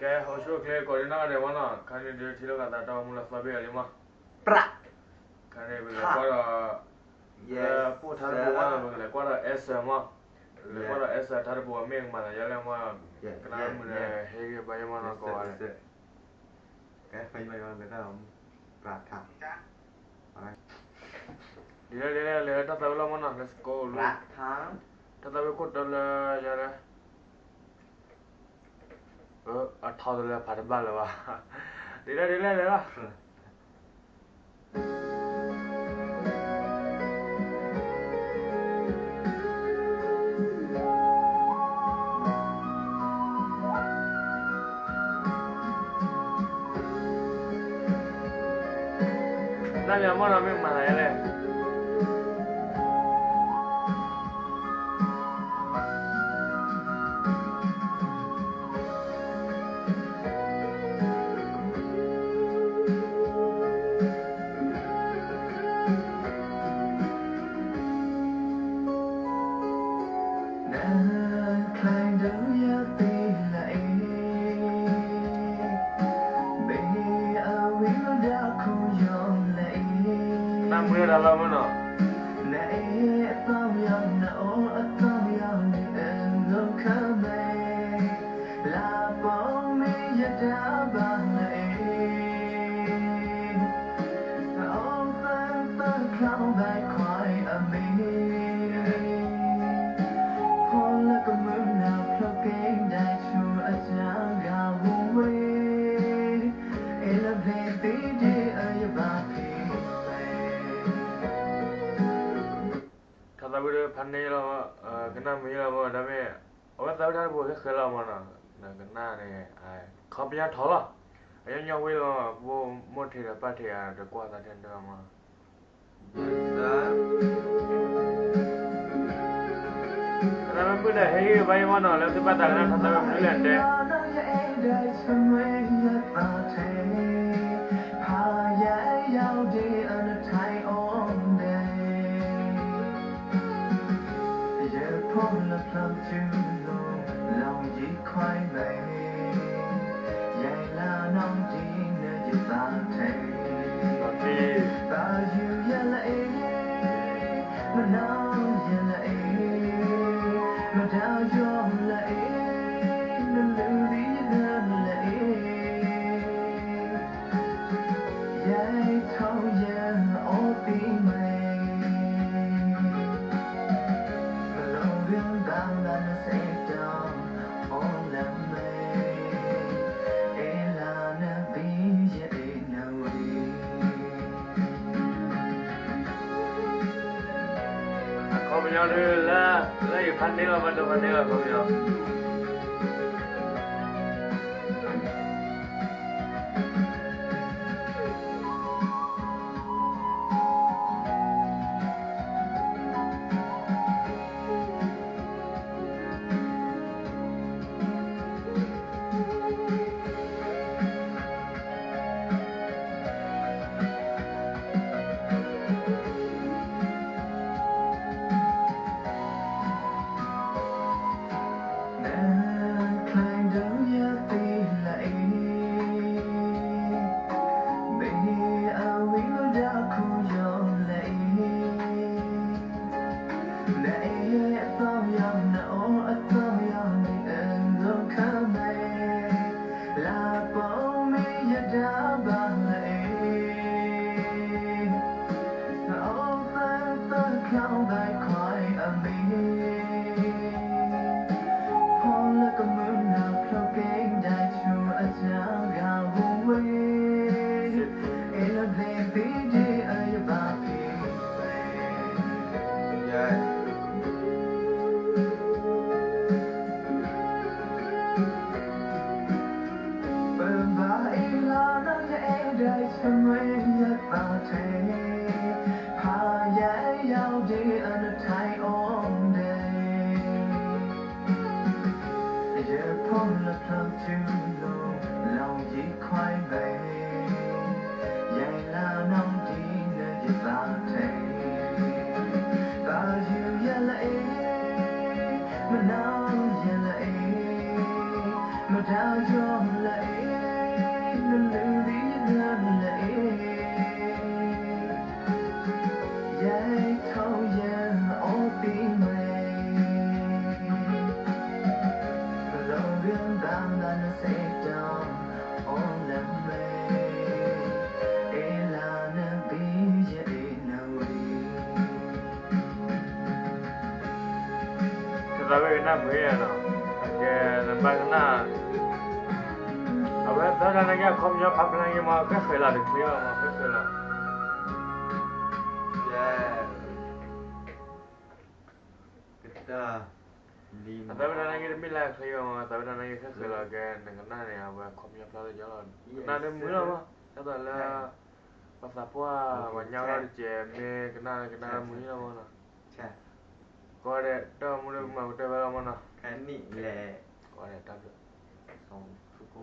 Cái hồi xưa kia có đến nào để mà nó cái này đi thì nó cả tao muốn là sao bây giờ đi mà Pra. cái này bây giờ qua là phụ thằng bố mà bây giờ qua là S mà bây qua là S thằng bố mình mà là giờ mà cái nào mình hay cái bây giờ mà nó có đấy cái phải bây giờ người ta không pra thằng đi ta tao làm mà let's go pra thằng ta tao có tao là giờ đấy thao là phải bắt là ba đi ra那两毛没买来嘞。那没有了了么呢？他不是盘内了吗？跟他没了吗？他们，我早点不是喝了吗？那个男的，哎，靠边逃了，人家为了我没提了白提啊，这瓜子真的吗？他们不是黑白嘛呢？แล้วที่บ้านต่างกัน他们ไม่เล่นเด้เขาไปยังเลยแล้วอยู่พันนี้เรามาดูพันนี้เราเขาไปยัง Hãy subscribe cho kênh Ghiền Mì Gõ để không bỏ lỡ Kita be na me ya no. Ke na ba na. Abe ta na ya khom yo phap na ya ma ke khoi la de me ma ke khoi la. Yeah. Kita lima. Ta be na ya de me la khoi yo ma ta be na ya ke khoi la ke na na ne ya ba khom yo phap de yo la. Na de me la ma. Ta ta la pa sa po wa nya la de je me ke na me la ma na. ใช่ Ko de ta mu de ma de ba la ma na. แค่นี้แหละ Ko de ta be. สองสุโข